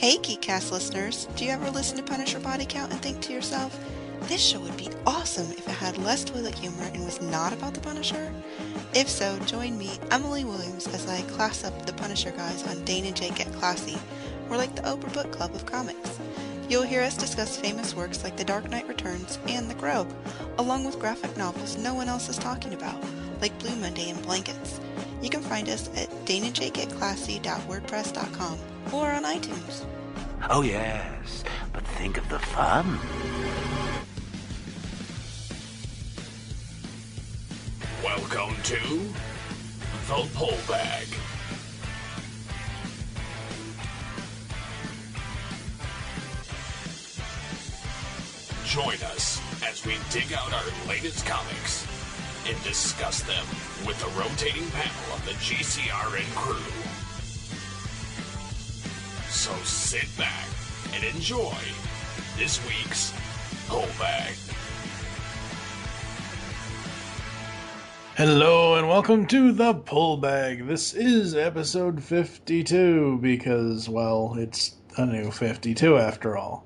Hey Geekcast listeners, do you ever listen to Punisher Body Count and think to yourself, this show would be awesome if it had less toilet humor and was not about the Punisher? If so, join me, Emily Williams, as I class up the Punisher guys on Dane and Jake Get Classy. We're like the Oprah Book Club of comics. You'll hear us discuss famous works like The Dark Knight Returns and The Grove, along with graphic novels no one else is talking about, like Blue Monday and Blankets. You can find us at daneandjakegetclassy.wordpress.com or on iTunes. Oh yes, but think of the fun. Welcome to The Pull Bag. Join us as we dig out our latest comics and discuss them with the rotating panel of the GCRN crew. So sit back and enjoy this week's Pull Bag. Hello and welcome to The Pull Bag. This is episode 52 because, well, it's a new 52 after all.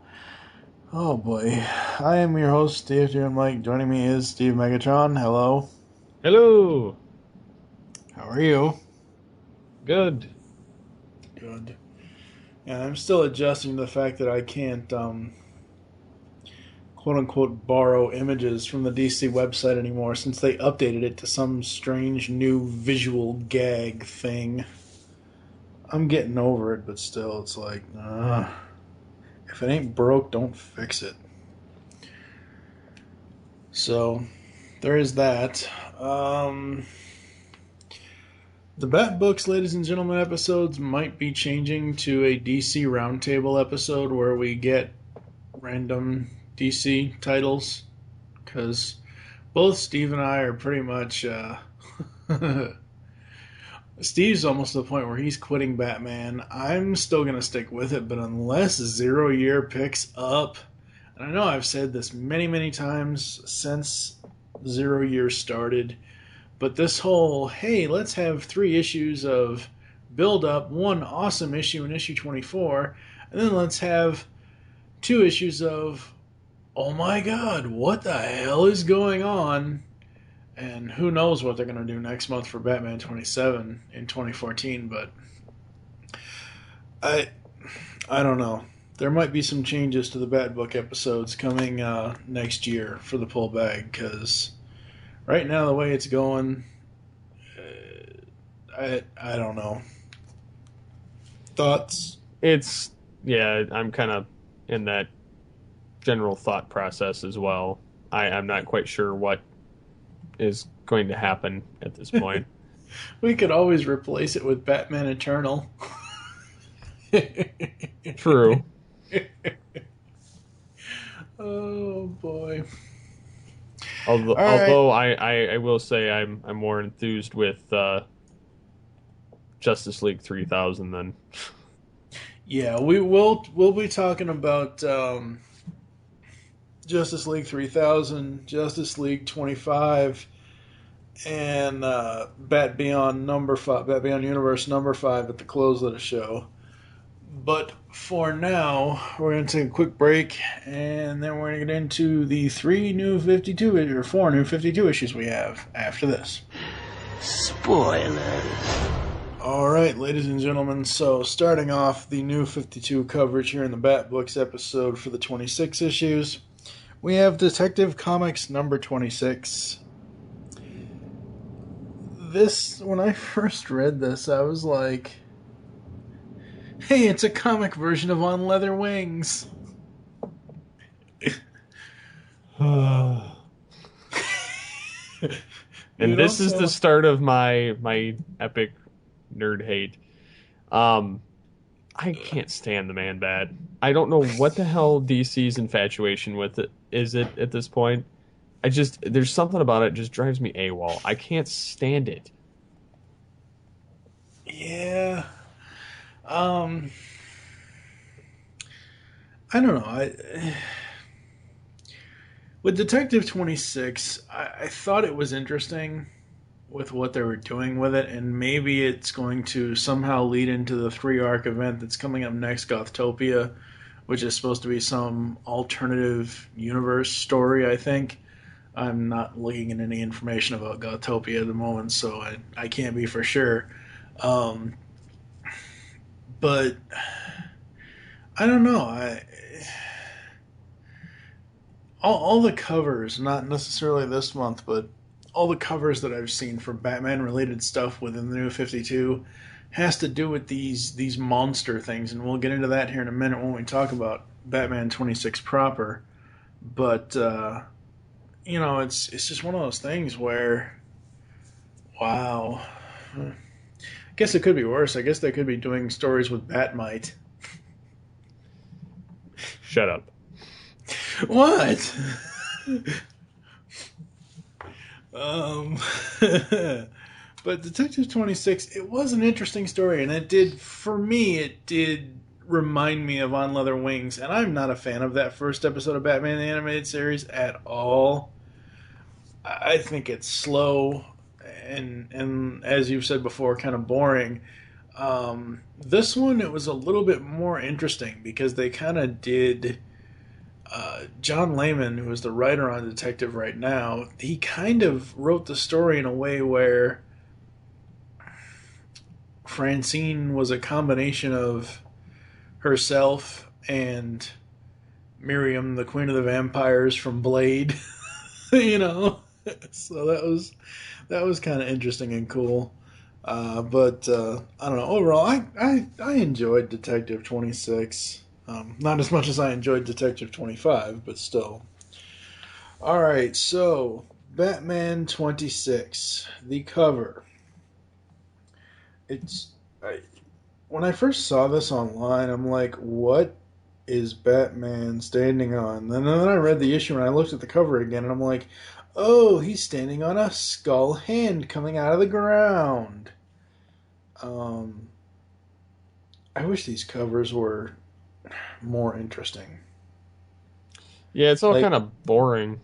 Oh boy. I am your host, Steve and Mike. Joining me is Steve Megatron. Hello. Hello. How are you? Good. Good. And I'm still adjusting to the fact that I can't, quote-unquote, borrow images from the DC website anymore since they updated it to some strange new visual gag thing. I'm getting over it, but still, it's like, if it ain't broke, don't fix it. So, there is that. The Bat Books, ladies and gentlemen, episodes might be changing to a DC Roundtable episode where we get random DC titles, because both Steve and I are pretty much, Steve's almost to the point where he's quitting Batman. I'm still going to stick with it, but unless Zero Year picks up, and I know I've said this many, many times since Zero Year started, but this whole, hey, let's have 3 issues of build-up, 1 awesome issue in issue 24, and then let's have 2 issues of, oh my god, what the hell is going on? And who knows what they're going to do next month for Batman 27 in 2014, but I don't know. There might be some changes to the Bat Book episodes coming next year for the Pull Bag, because right now the way it's going, I don't know. Thoughts? I'm kind of in that general thought process as well. I'm not quite sure what is going to happen at this point. We could always replace it with Batman Eternal. True. Oh boy. Although I will say I'm more enthused with Justice League 3000 than. Yeah, we'll be talking about Justice League 3000, Justice League 25, and Bat Beyond Universe number 5 at the close of the show. But for now, we're going to take a quick break, and then we're going to get into the 4 new 52 issues we have after this. Spoilers. Alright, ladies and gentlemen, so starting off the new 52 coverage here in the Bat Books episode for the 26 issues, we have Detective Comics number 26. This, when I first read this, I was like, hey, it's a comic version of On Leather Wings. And this is the start of my epic nerd hate. I can't stand the Man-Bat. I don't know what the hell DC's infatuation with it is at this point. There's something about it just drives me AWOL. I can't stand it. Yeah. I don't know. With Detective 26, I thought it was interesting with what they were doing with it, and maybe it's going to somehow lead into the 3-arc event that's coming up next, Gothtopia, which is supposed to be some alternative universe story, I think. I'm not looking at any information about Gothtopia at the moment, so I can't be for sure. But I don't know. All the covers, not necessarily this month, but all the covers that I've seen for Batman-related stuff within the New 52 has to do with these monster things, and we'll get into that here in a minute when we talk about Batman 26 proper. But it's just one of those things where, wow. I guess it could be worse. I guess they could be doing stories with Batmite. Shut up. What? But Detective 26, it was an interesting story, and it did remind me of On Leather Wings, and I'm not a fan of that first episode of Batman the Animated Series at all. I think it's slow and as you've said before, kind of boring. This one, it was a little bit more interesting because they kind of did... John Layman, who is the writer on Detective right now, he kind of wrote the story in a way where Francine was a combination of herself and Miriam, the Queen of the Vampires from Blade. So that was kind of interesting and cool. But I don't know. Overall, I enjoyed Detective 26. Not as much as I enjoyed Detective 25, but still. Alright, so Batman 26, the cover. When I first saw this online, I'm like, what is Batman standing on? And then I read the issue and I looked at the cover again and I'm like, oh, he's standing on a skull hand coming out of the ground. I wish these covers were more interesting. Yeah, it's all kind of boring.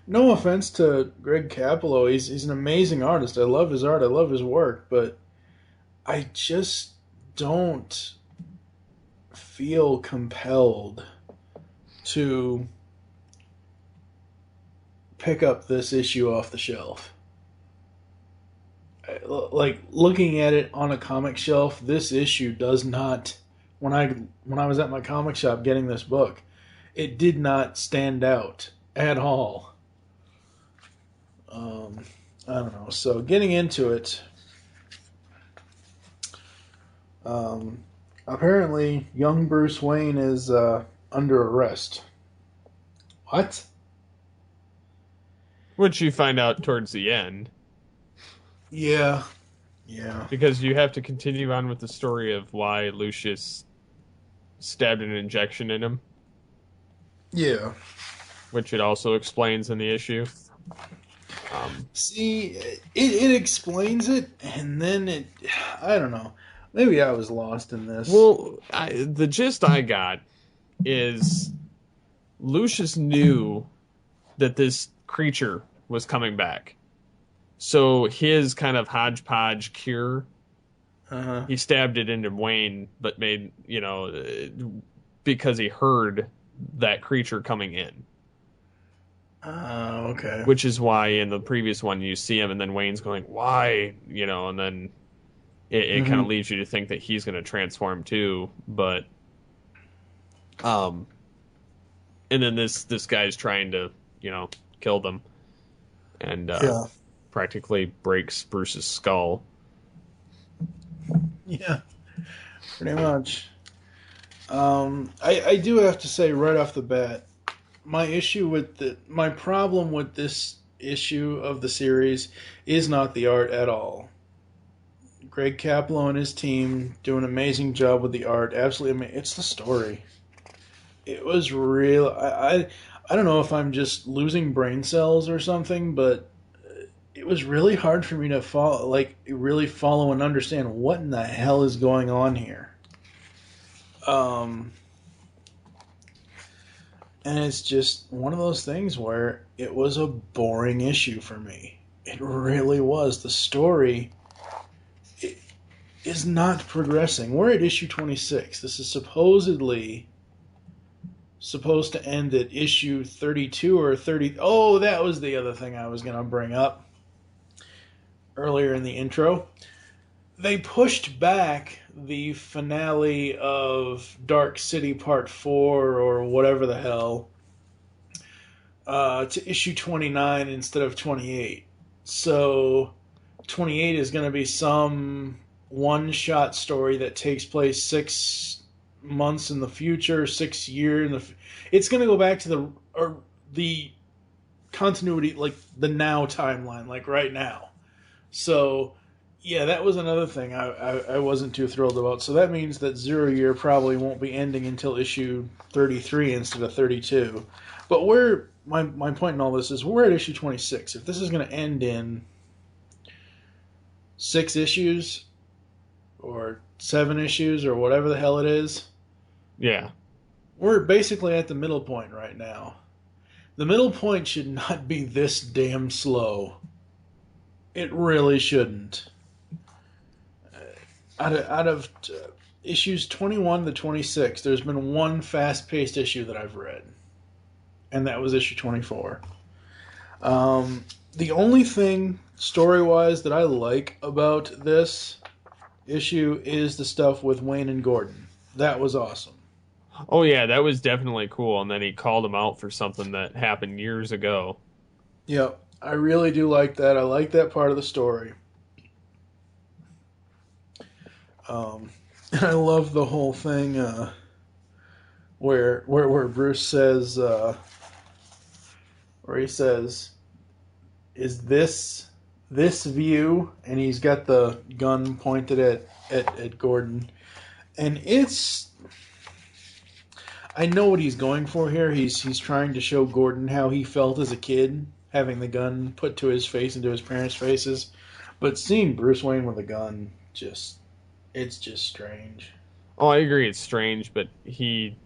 No offense to Greg Capullo, he's an amazing artist. I love his art, I love his work, but I just don't feel compelled to pick up this issue off the shelf. Like, looking at it on a comic shelf, this issue does not... When I was at my comic shop getting this book, it did not stand out at all. I don't know. So, getting into it, apparently, young Bruce Wayne is under arrest. What? Which you find out towards the end. Yeah. Because you have to continue on with the story of why Lucius stabbed an injection in him. Yeah. Which it also explains in the issue. See, it explains it, and then I don't know. Maybe I was lost in this. Well, the gist I got is Lucius knew that this creature was coming back. So his kind of hodgepodge cure, he stabbed it into Wayne, but made, because he heard that creature coming in. Okay. Which is why in the previous one you see him and then Wayne's going, why? And then it kind of leads you to think that he's going to transform too. But, and then this guy's trying to, kill them. And, practically breaks Bruce's skull. Yeah, pretty much. I do have to say right off the bat, my problem with this issue of the series is not the art at all. Greg Capullo and his team do an amazing job with the art. Absolutely, it's the story. It was real. I don't know if I'm just losing brain cells or something, but it was really hard for me to follow and understand what in the hell is going on here. And it's just one of those things where it was a boring issue for me. It really was. The story is not progressing. We're at issue 26. This is supposedly supposed to end at issue 32 or 30. Oh, that was the other thing I was going to bring up earlier in the intro. They pushed back the finale of Dark City Part 4 or whatever the hell to issue 29 instead of 28. So 28 is going to be some one-shot story that takes place 6 months in the future, 6 years in the. It's going to go back to the continuity, like the now timeline, like right now. So, yeah, that was another thing I wasn't too thrilled about. So that means that Zero Year probably won't be ending until issue 33 instead of 32. But my point in all this is we're at issue 26. If this is going to end in 6 issues or 7 issues or whatever the hell it is, Yeah. we're basically at the middle point right now. The middle point should not be this damn slow. It really shouldn't. Out of issues 21 to 26, there's been one fast-paced issue that I've read. And that was issue 24. The only thing, story-wise, that I like about this issue is the stuff with Wayne and Gordon. That was awesome. Oh, yeah, that was definitely cool. And then he called him out for something that happened years ago. Yep, I really do like that. I like that part of the story. And I love the whole thing where Bruce says, where he says, "Is this view?" And he's got the gun pointed at Gordon, and it's. I know what he's going for here. He's trying to show Gordon how he felt as a kid, having the gun put to his face and to his parents' faces. But seeing Bruce Wayne with a gun, it's just strange. Oh, I agree. It's strange, but he's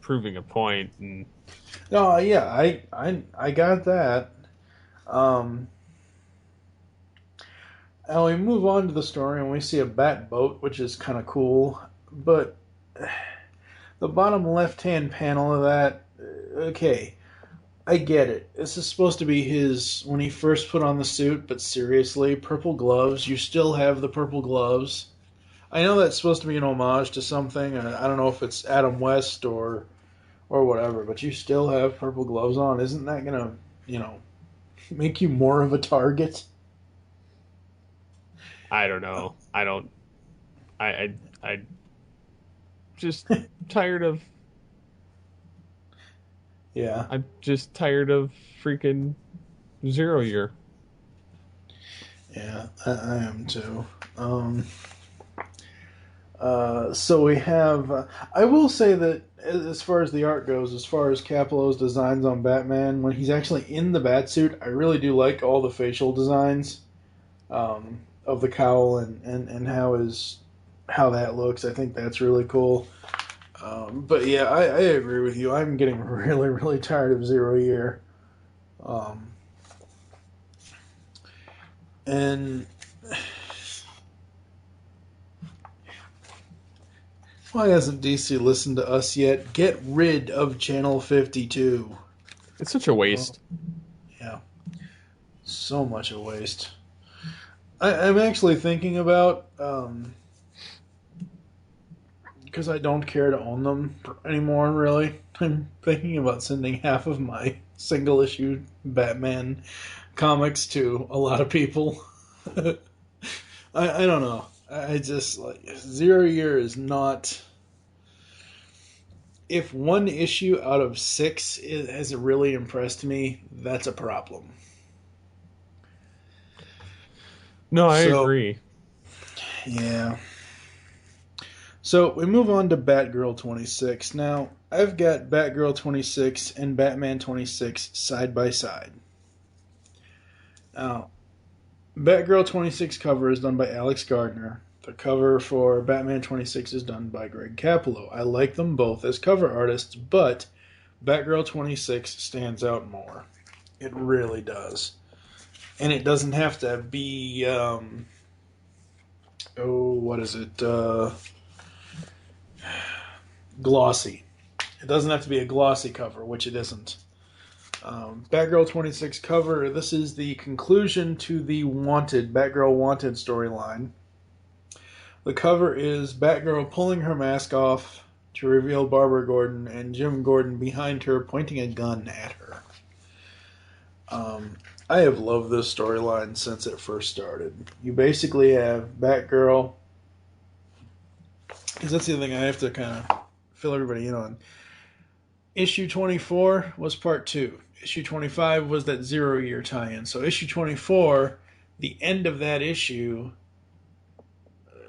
proving a point. And Oh yeah, I got that. And we move on to the story, and we see a bat boat, which is kind of cool. But the bottom left-hand panel of that, okay, I get it. This is supposed to be his, when he first put on the suit, but seriously, purple gloves. You still have the purple gloves. I know that's supposed to be an homage to something. I don't know if it's Adam West or whatever, but you still have purple gloves on. Isn't that going to, make you more of a target? I don't know. I just tired of. Yeah. I'm just tired of freaking Zero Year. Yeah, I am too. So we have. I will say that as far as the art goes, as far as Capello's designs on Batman, when he's actually in the Batsuit, I really do like all the facial designs of the cowl and how that looks. I think that's really cool. But yeah, I agree with you. I'm getting really, really tired of Zero Year. And why hasn't DC listened to us yet? Get rid of Channel 52. It's such a waste. Yeah. So much a waste. I'm actually thinking about, because I don't care to own them anymore, really. I'm thinking about sending half of my single issue Batman comics to a lot of people. I don't know. I just, Zero Year is not. If one issue out of 6 has really impressed me, that's a problem. No, I agree. Yeah. So we move on to Batgirl 26. Now, I've got Batgirl 26 and Batman 26 side by side. Now, Batgirl 26 cover is done by Alex Gardner. The cover for Batman 26 is done by Greg Capullo. I like them both as cover artists, but Batgirl 26 stands out more. It really does. And it doesn't have to be, glossy. It doesn't have to be a glossy cover, which it isn't. Batgirl 26 cover, this is the conclusion to the Batgirl Wanted storyline. The cover is Batgirl pulling her mask off to reveal Barbara Gordon and Jim Gordon behind her pointing a gun at her. I have loved this storyline since it first started. You basically have Batgirl, because that's the other thing I have to kind of fill everybody in on. Issue 24 was part 2. Issue 25 was that 0-year tie-in. So issue 24, the end of that issue,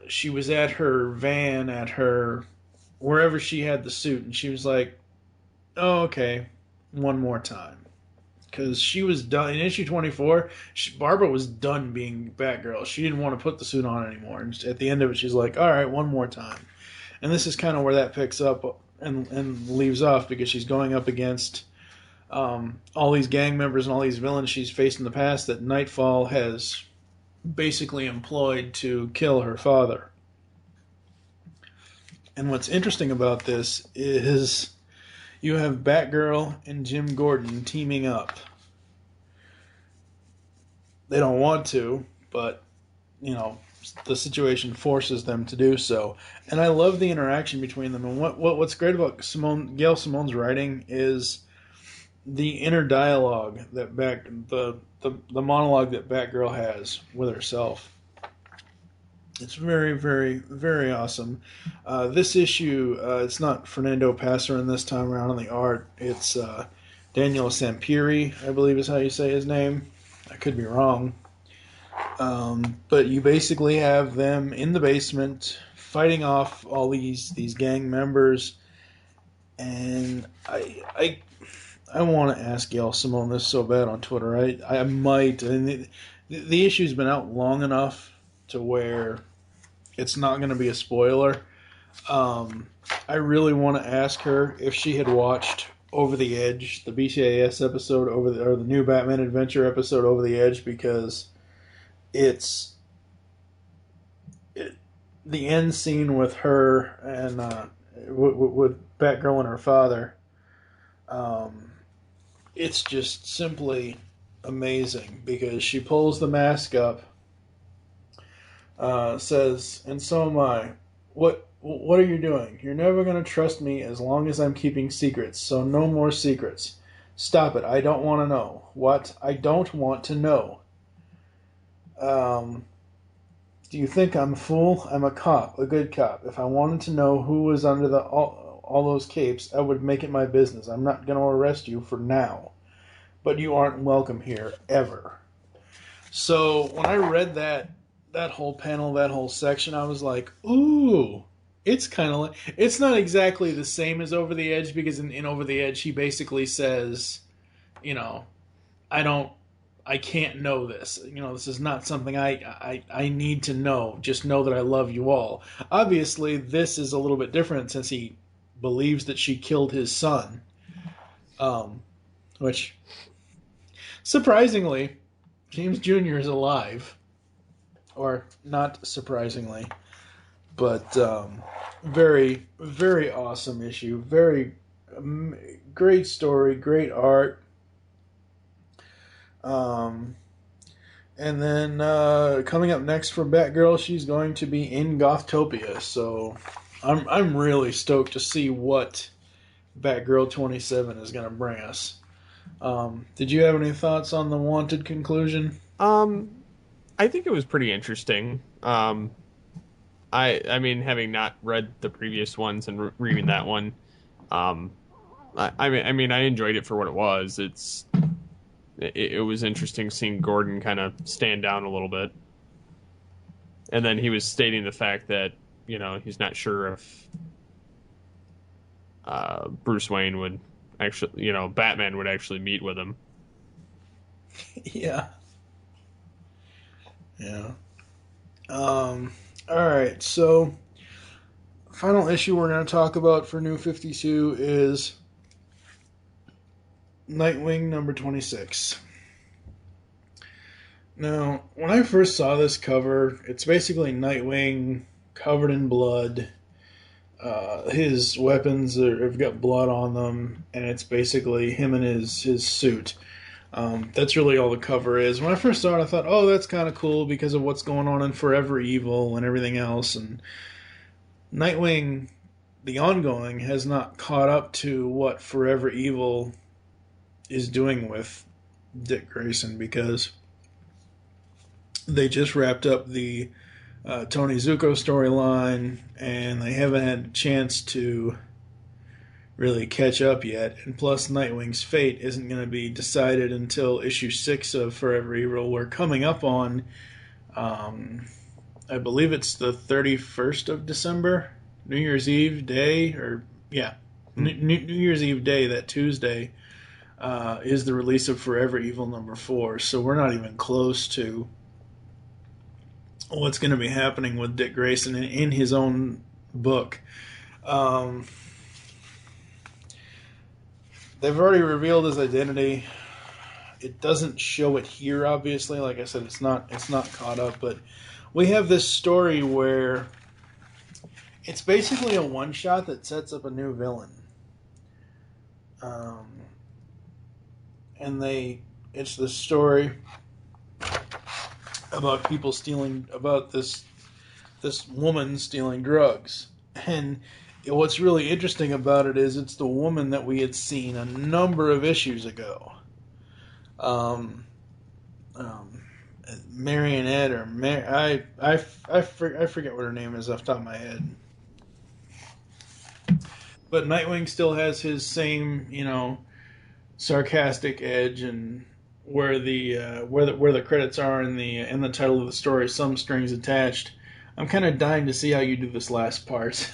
she was at her van, wherever she had the suit, and she was like, oh, okay, one more time. Because she was done. In issue 24, Barbara was done being Batgirl. She didn't want to put the suit on anymore. And at the end of it, she's like, all right, one more time. And this is kind of where that picks up and leaves off, because she's going up against all these gang members and all these villains she's faced in the past that Nightfall has basically employed to kill her father. And what's interesting about this is you have Batgirl and Jim Gordon teaming up. They don't want to, but, the situation forces them to do so. And I love the interaction between them. And what's great about Gail Simone's writing is the inner dialogue that the monologue that Batgirl has with herself. It's very, very, very awesome. This issue, it's not Fernando Passerin this time around on the art. It's Daniel Sampiri, I believe is how you say his name. I could be wrong. But you basically have them in the basement fighting off all these gang members. And I want to ask Gail Simone this so bad on Twitter. I might. And the issue's been out long enough to where it's not going to be a spoiler. I really want to ask her if she had watched Over the Edge, the BCAS episode, or the new Batman Adventure episode, Over the Edge, because the end scene with her and with Batgirl and her father. It's just simply amazing, because she pulls the mask up, says, and so am I. What are you doing? You're never going to trust me as long as I'm keeping secrets, so no more secrets. Stop it. I don't want to know. What? I don't want to know. Do you think I'm a fool? I'm a cop, a good cop. If I wanted to know who was under all those capes, I would make it my business. I'm not going to arrest you for now. But you aren't welcome here, ever. So when I read that whole panel, that whole section, I was like, ooh, it's kind of like, it's not exactly the same as Over the Edge, because in Over the Edge, he basically says, I can't know this. This is not something I need to know. Just know that I love you all. Obviously, this is a little bit different since he believes that she killed his son. Which, surprisingly, James Jr. is alive. Or not surprisingly. But very, very awesome issue. Very great story, great art. And then coming up next for Batgirl, she's going to be in Gothtopia. So I'm really stoked to see what Batgirl 27 is going to bring us. Did you have any thoughts on the Wanted conclusion? I think it was pretty interesting. I mean, having not read the previous ones and reading that one, I enjoyed it for what it was. It was interesting seeing Gordon kind of stand down a little bit. And then he was stating the fact that, he's not sure if Bruce Wayne would actually, Batman would actually meet with him. Yeah. Yeah. Alright, so final issue we're going to talk about for New 52 is Nightwing number 26. Now, when I first saw this cover, it's basically Nightwing covered in blood. His weapons have got blood on them, and it's basically him in his suit. That's really all the cover is. When I first saw it, I thought, oh, that's kind of cool because of what's going on in Forever Evil and everything else. And Nightwing, the ongoing, has not caught up to what Forever Evil is doing with Dick Grayson, because they just wrapped up the Tony Zuko storyline, and they haven't had a chance to really catch up yet. And plus, Nightwing's fate isn't going to be decided until issue 6 of Forever Evil. We're coming up on, I believe it's the 31st of December, New Year's Eve day, or yeah, New Year's Eve day, that Tuesday, is the release of Forever Evil number 4. So we're not even close to what's going to be happening with Dick Grayson in his own book. They've already revealed his identity. It doesn't show it here, obviously. Like I said, it's not caught up, but we have this story where it's basically a one-shot that sets up a new villain. And it's the story about people stealing, about this woman stealing drugs. And what's really interesting about it is it's the woman that we had seen a number of issues ago. Marionette, or I forget what her name is off the top of my head. But Nightwing still has his same, sarcastic edge, and where the credits are in the title of the story, some strings attached. I'm kind of dying to see how you do this last part.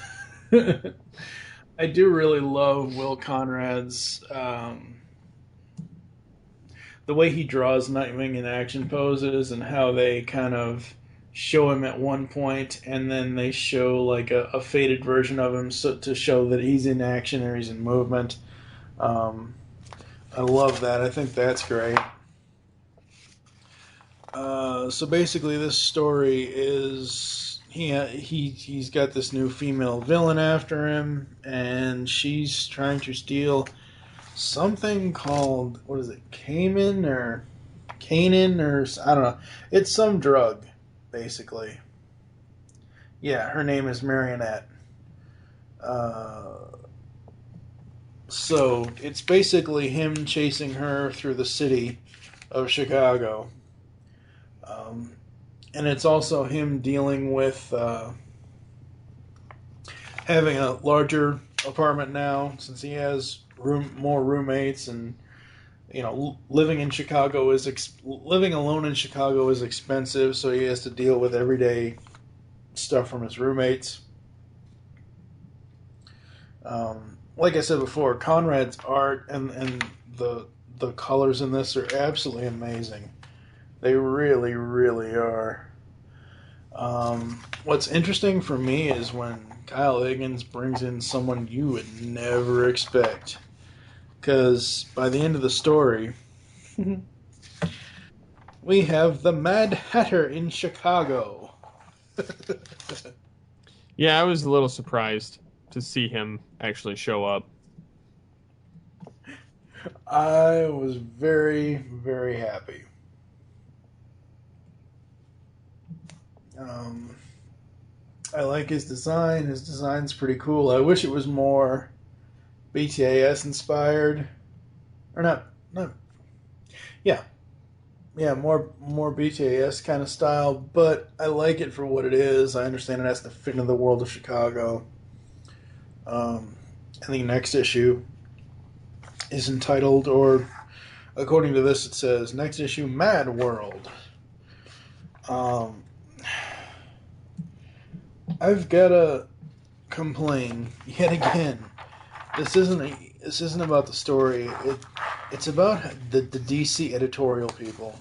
I do really love Will Conrad's the way he draws Nightwing in action poses, and how they kind of show him at one point and then they show like a faded version of him to show that he's in action or he's in movement. I love that. I think that's great. So basically this story is he's got this new female villain after him, and she's trying to steal something called, what is it, Canaan, or I don't know. It's some drug, basically. Yeah, her name is Marionette. So it's basically him chasing her through the city of Chicago. And it's also him dealing with having a larger apartment now, since he has more roommates, and living alone in Chicago is expensive, so he has to deal with everyday stuff from his roommates. Like I said before, Conrad's art and the colors in this are absolutely amazing. They really, really are. What's interesting for me is when Kyle Higgins brings in someone you would never expect. Because by the end of the story, we have the Mad Hatter in Chicago. Yeah, I was a little surprised to see him actually show up. I was very, very happy. I like his design. His design's pretty cool. I wish it was more BTAS inspired. Or not. Yeah, more BTAS kind of style, but I like it for what it is. I understand it has to fit into the world of Chicago. And the next issue is entitled, or according to this it says, next issue, Mad World. I've got to complain yet again. This isn't about the story. It's about the DC editorial people.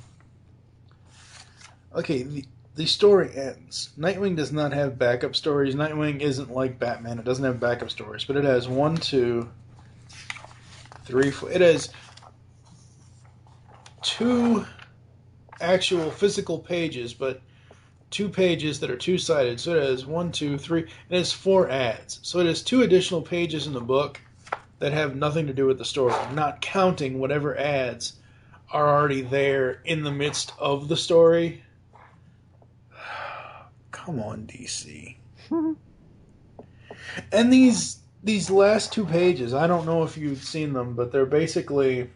Okay, the story ends. Nightwing does not have backup stories. Nightwing isn't like Batman. It doesn't have backup stories, but it has 1, 2, 3, 4. It has 2 actual physical pages, but 2 pages that are 2-sided. So it has 1, 2, 3, and it has 4 ads. So it has 2 additional pages in the book that have nothing to do with the story, not counting whatever ads are already there in the midst of the story. Come on, DC. And these last 2 pages, I don't know if you've seen them, but they're basically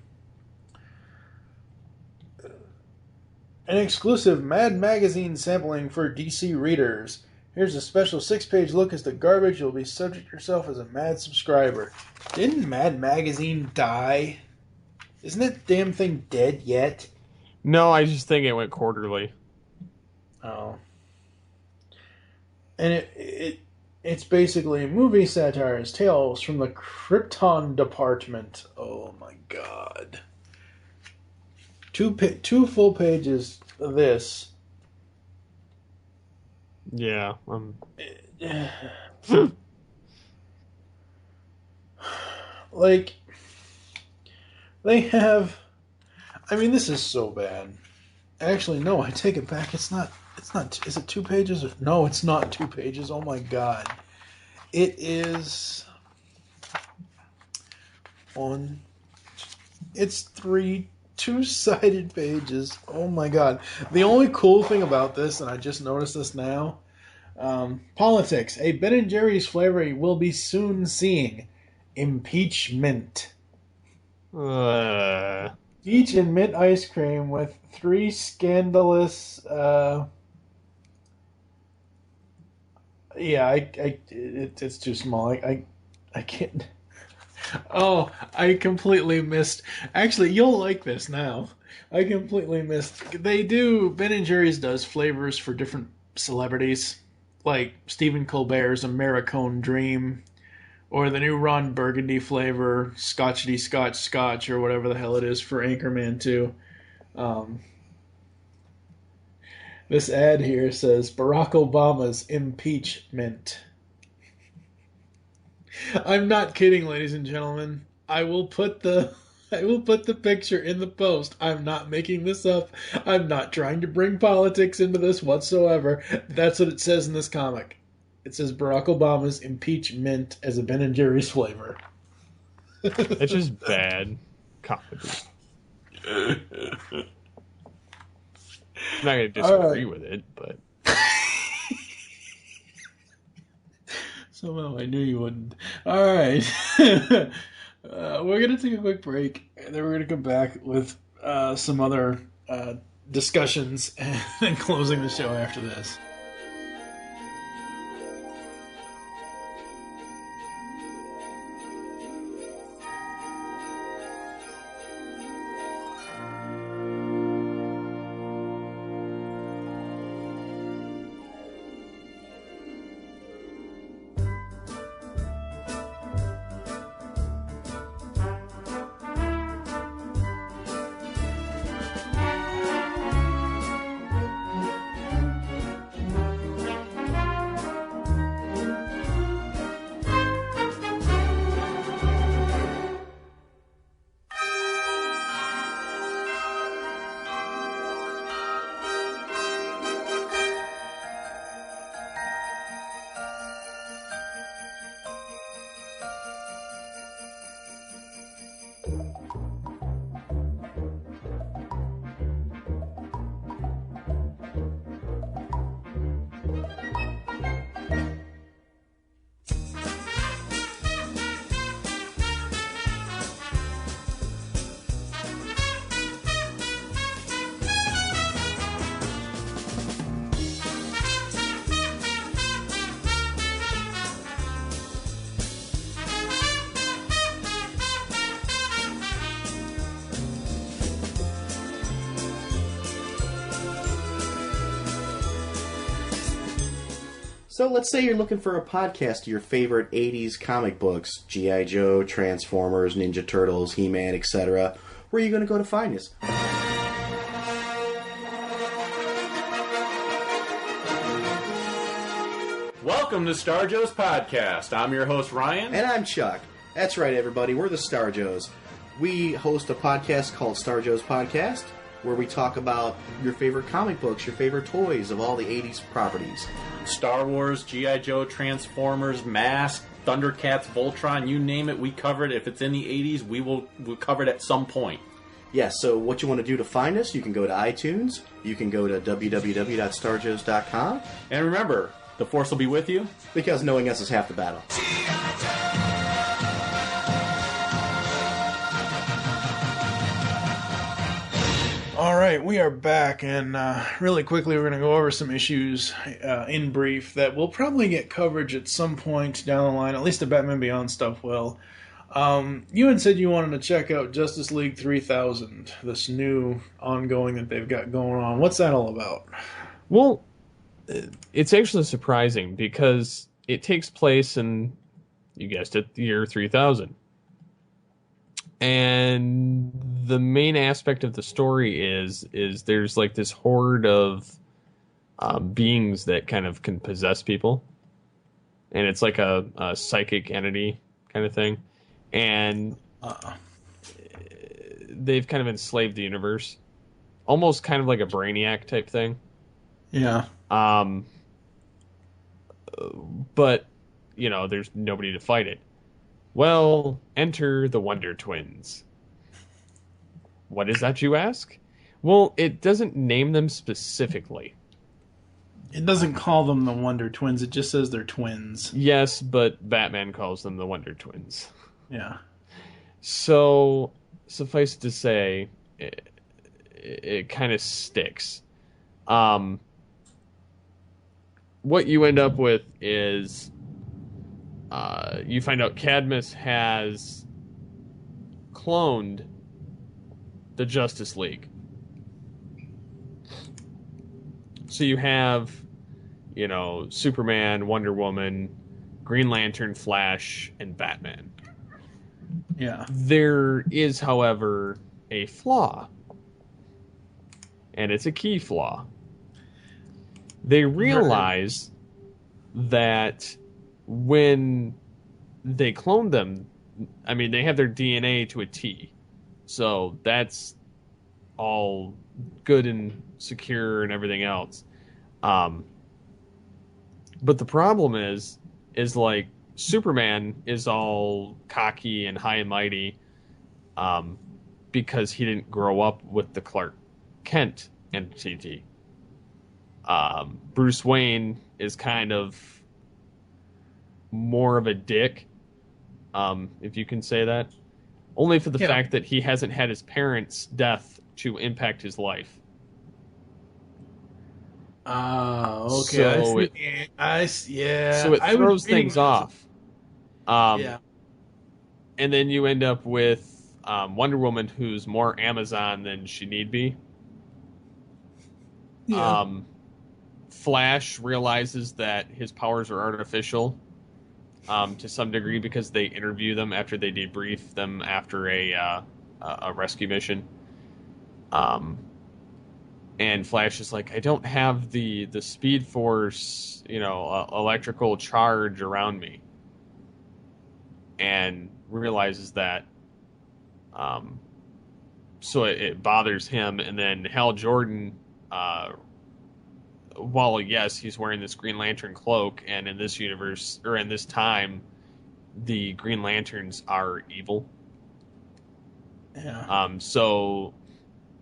an exclusive Mad Magazine sampling for DC readers. Here's a special 6-page look as to garbage you'll be subject yourself as a Mad subscriber. Didn't Mad Magazine die? Isn't that damn thing dead yet? No, I just think it went quarterly. Oh. And it's basically movie satires, tales from the Krypton department. Oh my god. 2 full pages of this. Yeah. Like, they have... I mean, this is so bad. Actually, no, I take it back. It's not... Is it 2 pages? No, it's not 2 pages. Oh my god. It is... It's 3 2-sided pages. Oh my god. The only cool thing about this, and I just noticed this now, politics. A Ben & Jerry's flavor you will be soon seeing. Impeachment. Peach and mint ice cream with 3 scandalous... it's too small. I can't... Oh, I completely missed... Actually, you'll like this now. I completely missed... Ben & Jerry's does flavors for different celebrities. Like Stephen Colbert's Americone Dream. Or the new Ron Burgundy flavor, Scotchity Scotch, or whatever the hell it is for Anchorman 2. This ad here says, Barack Obama's impeachment. I'm not kidding, ladies and gentlemen. I will put the picture in the post. I'm not making this up. I'm not trying to bring politics into this whatsoever. That's what it says in this comic. It says Barack Obama's impeachment as a Ben & Jerry's flavor. It's just bad comedy. I'm not going to disagree with it, but... Somehow I knew you wouldn't. Alright. We're going to take a quick break, and then we're going to come back with some other discussions and closing the show after this. So let's say you're looking for a podcast of your favorite 80s comic books, G.I. Joe, Transformers, Ninja Turtles, He-Man, etc. Where are you going to go to find us? Welcome to Star Joe's Podcast. I'm your host, Ryan. And I'm Chuck. That's right, everybody. We're the Star Joes. We host a podcast called Star Joe's Podcast, where we talk about your favorite comic books, your favorite toys of all the 80s properties. Star Wars, G.I. Joe, Transformers, Mask, Thundercats, Voltron, you name it, we cover it. If it's in the 80s, we'll cover it at some point. Yes, so what you want to do to find us, you can go to iTunes, you can go to www.starjoes.com. And remember, the Force will be with you. Because knowing us is half the battle. All right, we are back, and really quickly we're going to go over some issues in brief that will probably get coverage at some point down the line, at least the Batman Beyond stuff will. You had said you wanted to check out Justice League 3000, this new ongoing that they've got going on. What's that all about? Well, it's actually surprising because it takes place in, you guessed it, the year 3000. And the main aspect of the story is there's like this horde of beings that kind of can possess people. And it's like a psychic entity kind of thing. And they've kind of enslaved the universe. Almost kind of like a Brainiac type thing. Yeah. But, you know, there's nobody to fight it. Well, enter the Wonder Twins. What is that, you ask? Well, it doesn't name them specifically. It doesn't call them the Wonder Twins, it just says they're twins. Yes, but Batman calls them the Wonder Twins. Yeah. So, suffice it to say, it kind of sticks. What you end up with is you find out Cadmus has cloned the Justice League. So you have, you know, Superman, Wonder Woman, Green Lantern, Flash, and Batman. Yeah. There is, however, a flaw. And it's a key flaw. They realize that when they clone them, I mean, they have their DNA to a T. So that's all good and secure and everything else. But the problem is like Superman is all cocky and high and mighty because he didn't grow up with the Clark Kent entity. Bruce Wayne is kind of more of a dick, if you can say that. Only for the fact that he hasn't had his parents' death to impact his life. Okay. So So it throws things off. Yeah. And then you end up with Wonder Woman, who's more Amazon than she need be. Yeah. Flash realizes that his powers are artificial to some degree because they interview them after they debrief them after a rescue mission. And Flash is like, I don't have the Speed Force, electrical charge around me. And realizes that. So it bothers him. And then Hal Jordan, while yes, he's wearing this Green Lantern cloak, and in this universe, or in this time, the Green Lanterns are evil. Yeah. So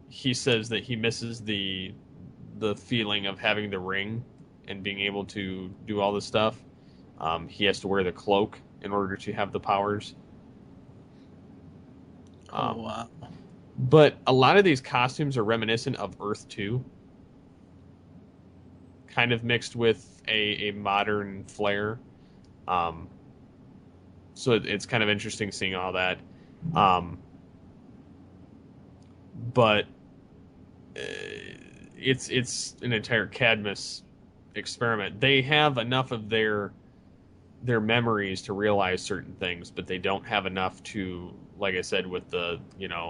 he says that he misses the feeling of having the ring and being able to do all this stuff. He has to wear the cloak in order to have the powers. Wow. But a lot of these costumes are reminiscent of Earth 2. Kind of mixed with a modern flair. So it's kind of interesting seeing all that. But it's an entire Cadmus experiment. They have enough of their memories to realize certain things, but they don't have enough to, like I said, with the,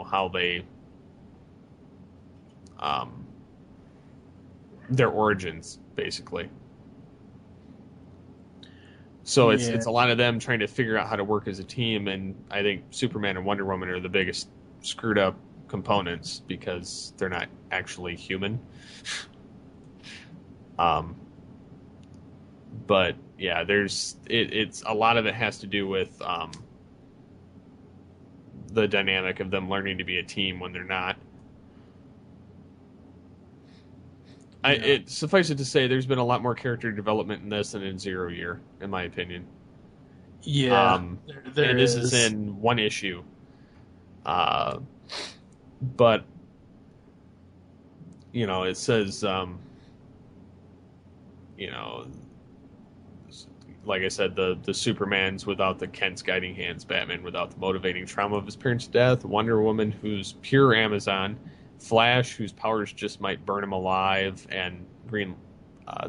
how they their origins, basically. So it's a lot of them trying to figure out how to work as a team, and I think Superman and Wonder Woman are the biggest screwed up components because they're not actually human. But yeah, it's a lot of it has to do with the dynamic of them learning to be a team when they're not. It suffice it to say, there's been a lot more character development in this than in Zero Year, in my opinion. Yeah, there and this is in one issue. But it says, like I said, the Superman's without the Kent's guiding hands, Batman without the motivating trauma of his parents' death, Wonder Woman who's pure Amazon, Flash whose powers just might burn him alive, and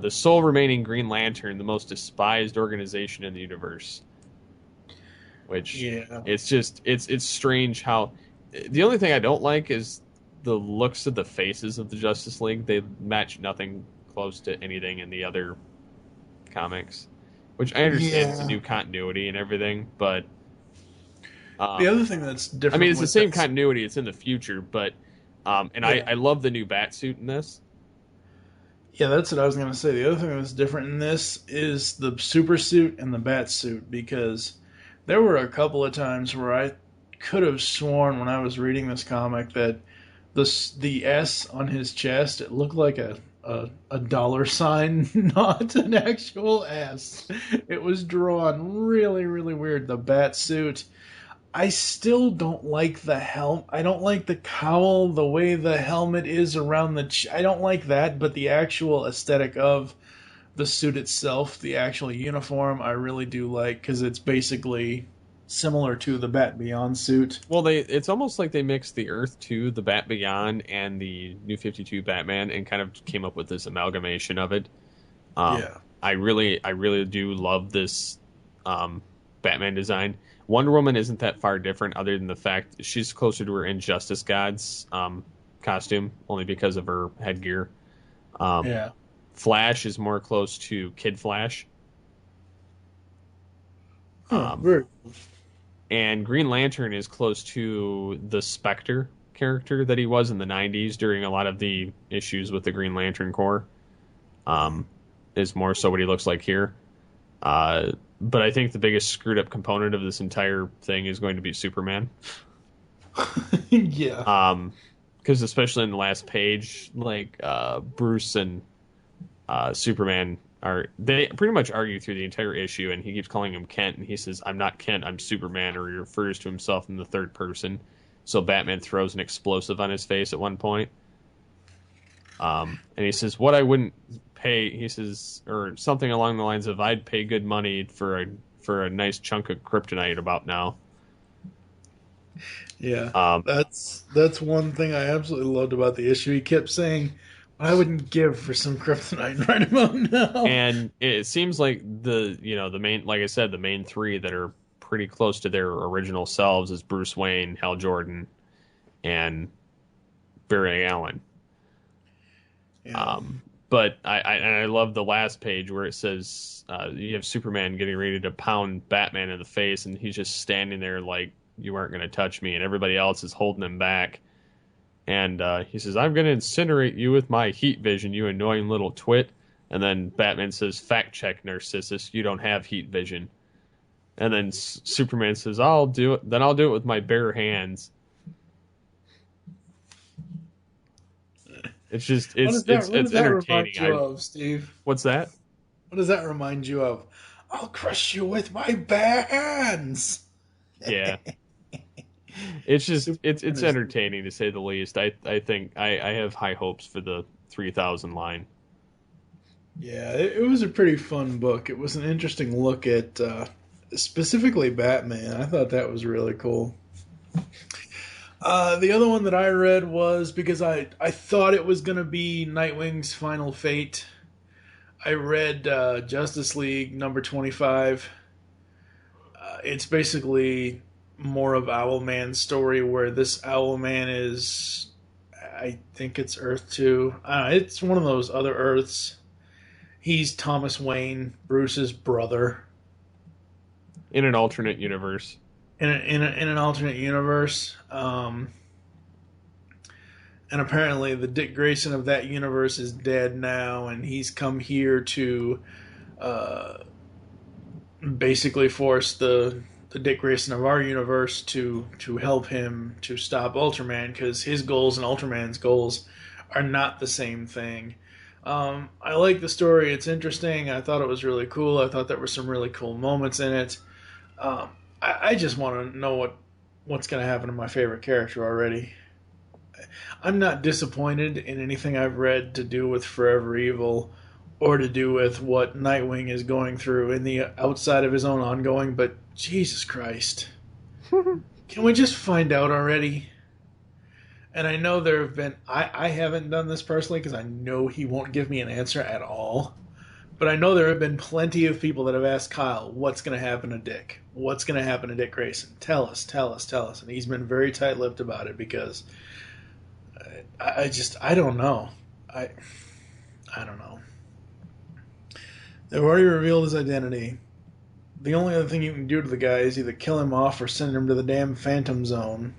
the sole remaining Green Lantern, the most despised organization in the universe. Which it's strange how the only thing I don't like is the looks of the faces of the Justice League. They match nothing close to anything in the other comics. Which I understand it's a new continuity and everything, but the other thing that's different. I mean, it's the same continuity; it's in the future, but I love the new Batsuit in this. Yeah, that's what I was going to say. The other thing that's different in this is the super suit and the Batsuit, because there were a couple of times where I could have sworn when I was reading this comic that the S on his chest, it looked like a dollar sign, not an actual S. It was drawn really, really weird. The bat suit. I still don't like the helm. I don't like the cowl, the way the helmet is around the... I don't like that, but the actual aesthetic of the suit itself, the actual uniform, I really do like, because it's basically similar to the Bat Beyond suit. Well, it's almost like they mixed the Earth 2, the Bat Beyond, and the New 52 Batman, and kind of came up with this amalgamation of it. I really do love this Batman design. Wonder Woman isn't that far different, other than the fact that she's closer to her Injustice Gods costume, only because of her headgear. Flash is more close to Kid Flash. And Green Lantern is close to the Spectre character that he was in the 90s during a lot of the issues with the Green Lantern Corps. Is more so what he looks like here. But I think the biggest screwed up component of this entire thing is going to be Superman. Yeah. Because especially in the last page, like Bruce and Superman they pretty much argue through the entire issue, and he keeps calling him Kent, and he says, "I'm not Kent, I'm Superman," or he refers to himself in the third person. So Batman throws an explosive on his face at one point. And he says, "What I wouldn't pay," he says, or something along the lines of, "I'd pay good money for a nice chunk of kryptonite about now." Yeah, that's one thing I absolutely loved about the issue. He kept saying, "I wouldn't give for some kryptonite right about now." And it seems like the main, like I said, the main three that are pretty close to their original selves is Bruce Wayne, Hal Jordan, and Barry Allen. Yeah. But I love the last page where it says you have Superman getting ready to pound Batman in the face, and he's just standing there like, "You aren't going to touch me," and everybody else is holding him back. And he says, "I'm going to incinerate you with my heat vision, you annoying little twit." And then Batman says, "Fact check, Narcissus, you don't have heat vision." And then Superman says, "I'll do it. Then I'll do it with my bare hands." It's just it's entertaining. Steve? What's that? What does that remind you of? "I'll crush you with my bare hands." Yeah. It's just it's entertaining, to say the least. I think I have high hopes for the 3000 line. Yeah, it was a pretty fun book. It was an interesting look at specifically Batman. I thought that was really cool. The other one that I read was, because I thought it was going to be Nightwing's final fate, I read Justice League number 25. It's basically more of Owlman's story, where this Owlman is, I think it's Earth 2. It's one of those other Earths. He's Thomas Wayne, Bruce's brother. In an alternate universe. In an alternate universe. And apparently the Dick Grayson of that universe is dead now, and he's come here to basically force the Dick Grayson of our universe to help him to stop Ultraman, because his goals and Ultraman's goals are not the same thing. I like the story. It's interesting. I thought it was really cool. I thought there were some really cool moments in it. I just want to know what's going to happen to my favorite character already. I'm not disappointed in anything I've read to do with Forever Evil or to do with what Nightwing is going through in the outside of his own ongoing, but Jesus Christ. Can we just find out already? And I know there have been... I haven't done this personally because I know he won't give me an answer at all. But I know there have been plenty of people that have asked Kyle, what's going to happen to Dick? What's going to happen to Dick Grayson? Tell us. And he's been very tight-lipped about it because... I don't know. I don't know. They've already revealed his identity. The only other thing you can do to the guy is either kill him off or send him to the damn Phantom Zone.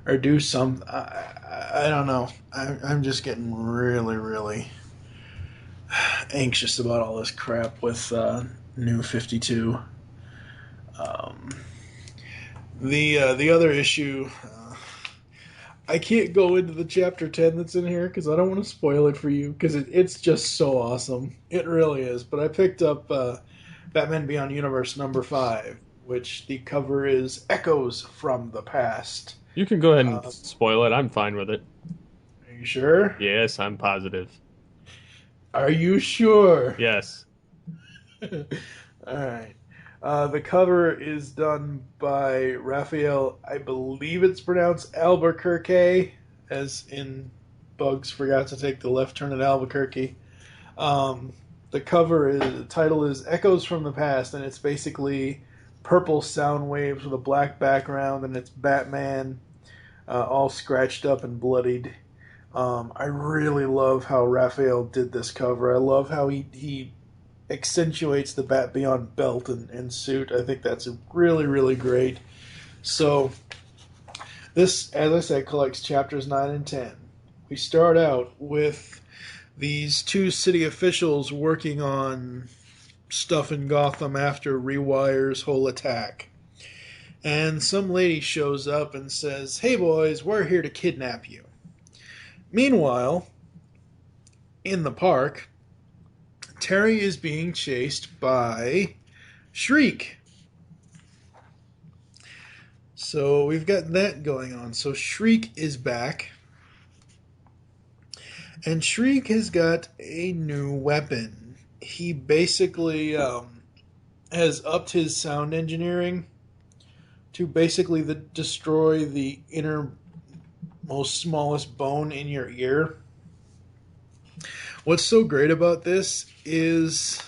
Or do something. I don't know. I'm just getting really, really anxious about all this crap with New 52. The other issue... I can't go into the chapter 10 that's in here because I don't want to spoil it for you because it's just so awesome. It really is. But I picked up Batman Beyond Universe number 5, which the cover is Echoes from the Past. You can go ahead and spoil it. I'm fine with it. Are you sure? Yes, I'm positive. Are you sure? Yes. All right. The cover is done by Raphael, I believe it's pronounced Albuquerque, as in Bugs forgot to take the left turn at Albuquerque. The title is Echoes from the Past, and it's basically purple sound waves with a black background, and it's Batman all scratched up and bloodied. I really love how Raphael did this cover. I love how he accentuates the Bat Beyond belt and suit. I think that's really, really great. So, this, as I said, collects chapters 9 and 10. We start out with these two city officials working on stuff in Gotham after Rewire's whole attack. And some lady shows up and says, "Hey boys, we're here to kidnap you." Meanwhile, in the park, Terry is being chased by Shriek. So we've got that going on. So Shriek is back. And Shriek has got a new weapon. He basically has upped his sound engineering to basically destroy the innermost smallest bone in your ear. What's so great about this is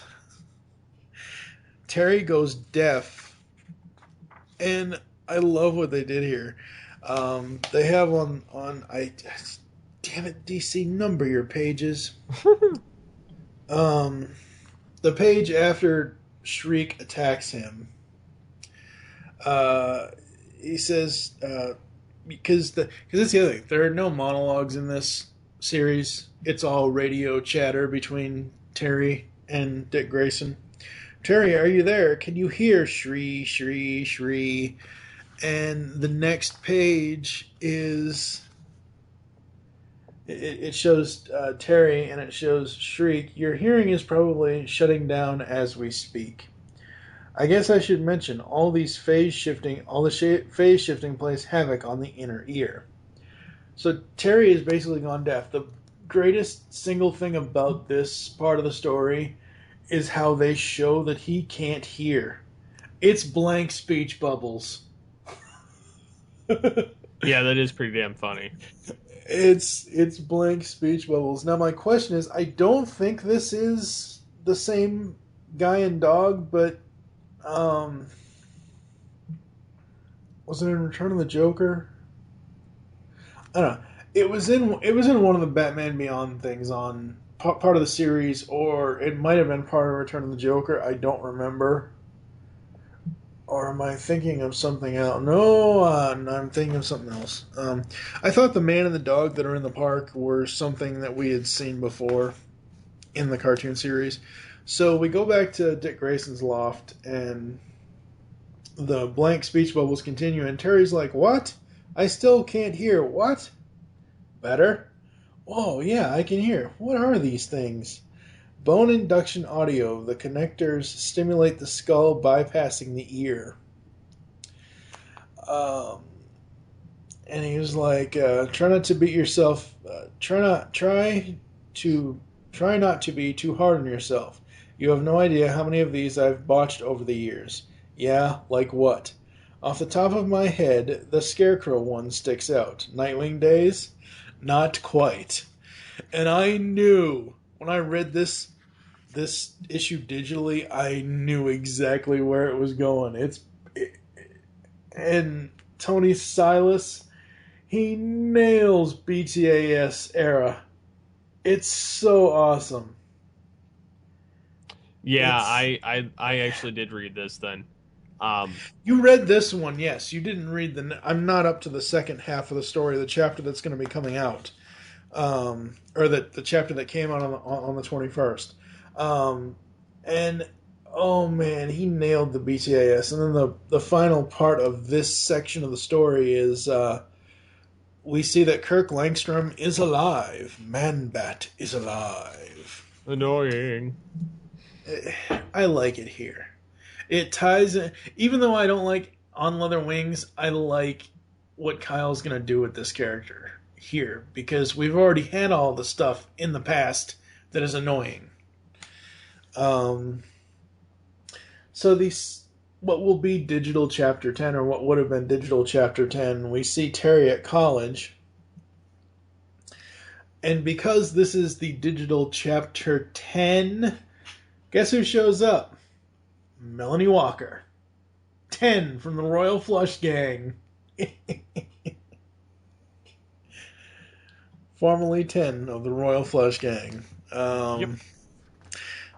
Terry goes deaf, and I love what they did here. They have on damn it, DC, number your pages. The page after Shriek attacks him, he says, because that's the other thing, there are no monologues in this series. It's all radio chatter between Terry and Dick Grayson. "Terry, are you there? Can you hear Shree, Shree, Shree?" And the next page is... It shows Terry and it shows Shriek. "Your hearing is probably shutting down as we speak. I guess I should mention all the phase shifting plays havoc on the inner ear." So Terry has basically gone deaf. The greatest single thing about this part of the story is how they show that he can't hear. It's blank speech bubbles. Yeah, that is pretty damn funny. It's blank speech bubbles. Now my question is, I don't think this is the same guy and dog, but was it in Return of the Joker? I don't know. It was in one of the Batman Beyond things on part of the series, or it might have been part of Return of the Joker. I don't remember. Or am I thinking of something else? No, I'm thinking of something else. I thought the man and the dog that are in the park were something that we had seen before in the cartoon series. So we go back to Dick Grayson's loft, and the blank speech bubbles continue, and Terry's like, "What? I still can't hear. What? Better? Oh, yeah, I can hear. What are these things?" Bone induction audio. The connectors stimulate the skull, bypassing the ear. And he was like, "Try not to beat yourself. Try not to be too hard on yourself. You have no idea how many of these I've botched over the years." "Yeah, like what?" "Off the top of my head, the Scarecrow one sticks out. Nightwing days? Not quite." And I knew when I read this issue digitally, I knew exactly where it was going. And Tony Silas, he nails BTAS era. It's so awesome. Yeah, I actually did read this then. You read this one, yes. You didn't read I'm not up to the second half of the story, the chapter that's going to be coming out, or the chapter that came out on the 21st. And oh man, he nailed the BTAS. And then the final part of this section of the story is we see that Kirk Langstrom is alive. Man-Bat is alive. Annoying. I like it here. It ties in, even though I don't like On Leather Wings, I like what Kyle's going to do with this character here, because we've already had all the stuff in the past that is annoying. So what will be Digital Chapter 10, or what would have been Digital Chapter 10, we see Terry at college. And because this is the Digital Chapter 10, guess who shows up? Melanie Walker. 10 from the Royal Flush Gang. Formerly 10 of the Royal Flush Gang. Yep.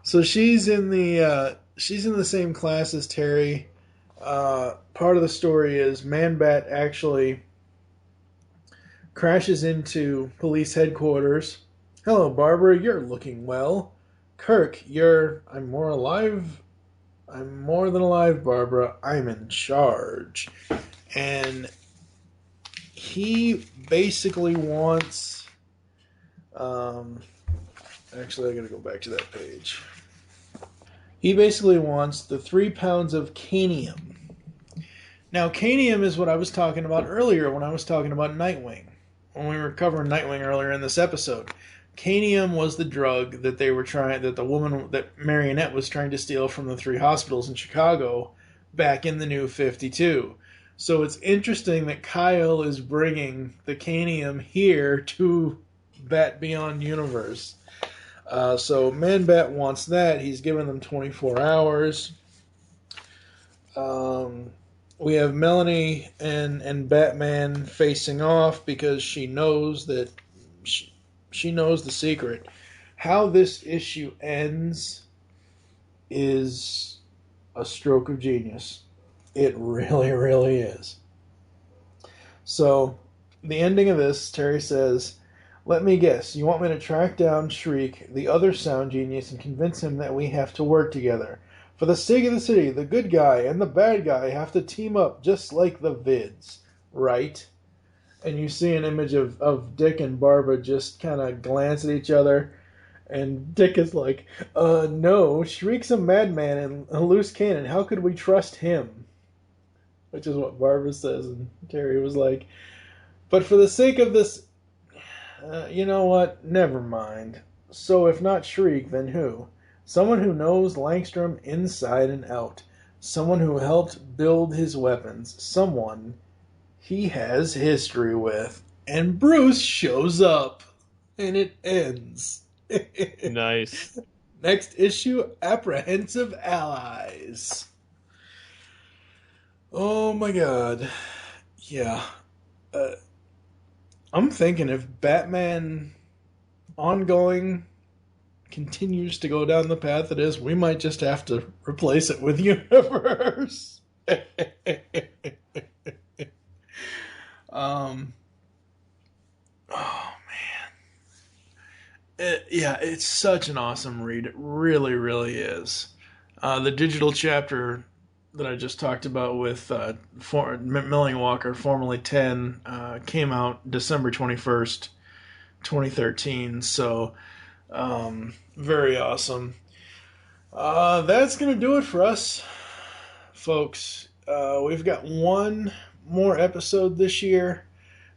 So she's in the same class as Terry. Part of the story is Man-Bat actually crashes into police headquarters. "Hello, Barbara. You're looking well." "Kirk, I'm more than alive, Barbara. I'm in charge." And he basically wants... actually, I gotta go back to that page. He basically wants the 3 pounds of canium. Now, canium is what I was talking about earlier when I was talking about Nightwing. When we were covering Nightwing earlier in this episode. Canium was the drug that that Marionette was trying to steal from the 3 hospitals in Chicago back in the New 52. So it's interesting that Kyle is bringing the canium here to Bat Beyond Universe. So Man-Bat wants that. He's given them 24 hours. We have Melanie and Batman facing off because she knows that she knows the secret. How this issue ends is a stroke of genius. It really, really is. So, the ending of this, Terry says, "Let me guess, you want me to track down Shriek, the other sound genius, and convince him that we have to work together. For the sake of the city, the good guy and the bad guy have to team up just like the Vids, right?" And you see an image of Dick and Barbara just kind of glance at each other. And Dick is like, "No, Shriek's a madman and a loose cannon. How could we trust him?" Which is what Barbara says. And Terry was like, "But for the sake of this, you know what? Never mind. So if not Shriek, then who? Someone who knows Langstrom inside and out. Someone who helped build his weapons. Someone he has history with." And Bruce shows up. And it ends. Nice. Next issue, Apprehensive Allies. Oh my god. Yeah. I'm thinking if Batman ongoing continues to go down the path it is, we might just have to replace it with Universe. Oh man, it's such an awesome read. It really, really is. The digital chapter that I just talked about with Milling Walker, formerly 10, came out December 21st, 2013. So, very awesome. That's going to do it for us, folks. We've got one more episode this year.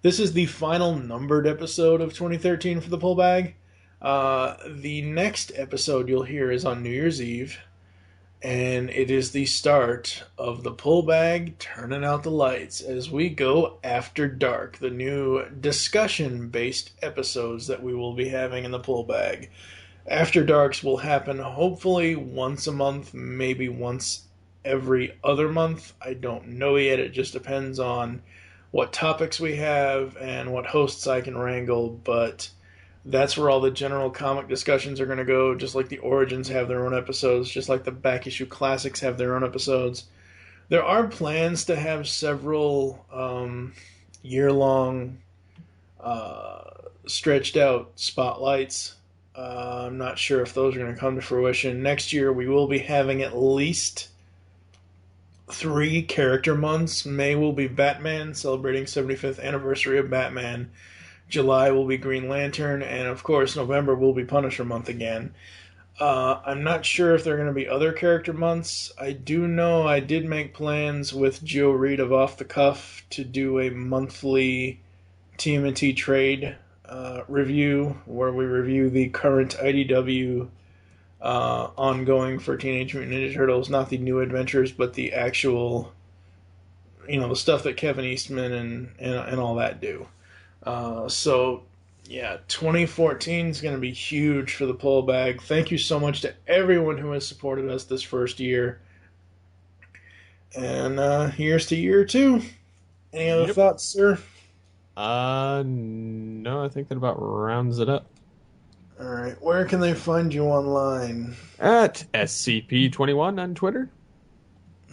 This is the final numbered episode of 2013 for the Pull Bag. The next episode you'll hear is on New Year's Eve, and it is the start of the Pull Bag turning out the lights as we go after dark, the new discussion-based episodes that we will be having in the Pull Bag. After Darks will happen hopefully once a month, maybe once every other month. I don't know yet. It just depends on what topics we have and what hosts I can wrangle, but that's where all the general comic discussions are going to go, just like the Origins have their own episodes, just like the back issue classics have their own episodes. There are plans to have several year-long stretched out spotlights. I'm not sure if those are going to come to fruition. Next year we will be having at least 3 character months. May will be Batman, celebrating 75th anniversary of Batman. July will be Green Lantern, and of course November will be Punisher month again. I'm not sure if there are going to be other character months. I do know I did make plans with Joe Reed of Off the Cuff to do a monthly TMNT trade review where we review the current IDW ongoing for Teenage Mutant Ninja Turtles, not the new adventures, but the actual, the stuff that Kevin Eastman and all that do. So, yeah, 2014 is going to be huge for the Pull Bag. Thank you so much to everyone who has supported us this first year. And here's to year 2. Any other thoughts, sir? No, I think that about rounds it up. All right, where can they find you online? At SCP21 on Twitter.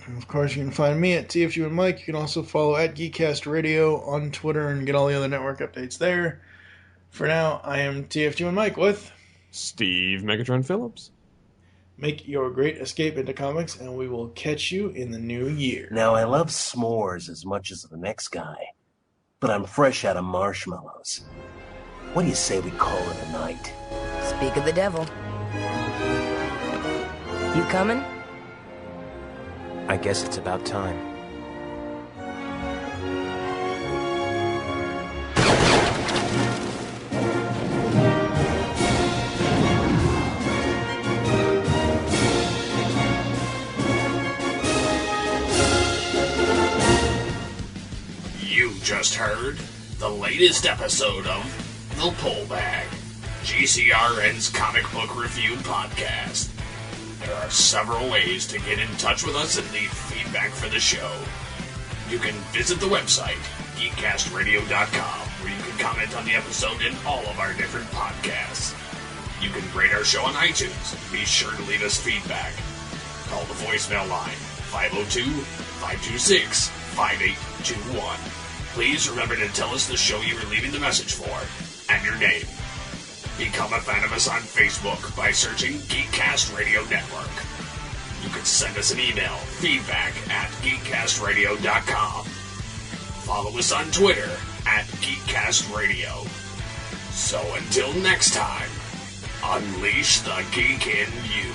And of course, you can find me at TFU and Mike. You can also follow at Geekcast Radio on Twitter and get all the other network updates there. For now, I am TFU and Mike with Steve Megatron Phillips. Make your great escape into comics, and we will catch you in the new year. Now, I love s'mores as much as the next guy, but I'm fresh out of marshmallows. What do you say we call it a night? Speak of the devil. You coming? I guess it's about time. You just heard the latest episode of The Pull Bag, GCRN's comic book review podcast. There are several ways to get in touch with us and leave feedback for the show. You can visit the website, geekcastradio.com, where you can comment on the episode and all of our different podcasts. You can rate our show on iTunes and be sure to leave us feedback. Call the voicemail line, 502-526-5821. Please remember to tell us the show you were leaving the message for and your name. Become a fan of us on Facebook by searching Geekcast Radio Network. You can send us an email, feedback@geekcastradio.com. Follow us on Twitter @GeekcastRadio. So until next time, unleash the geek in you.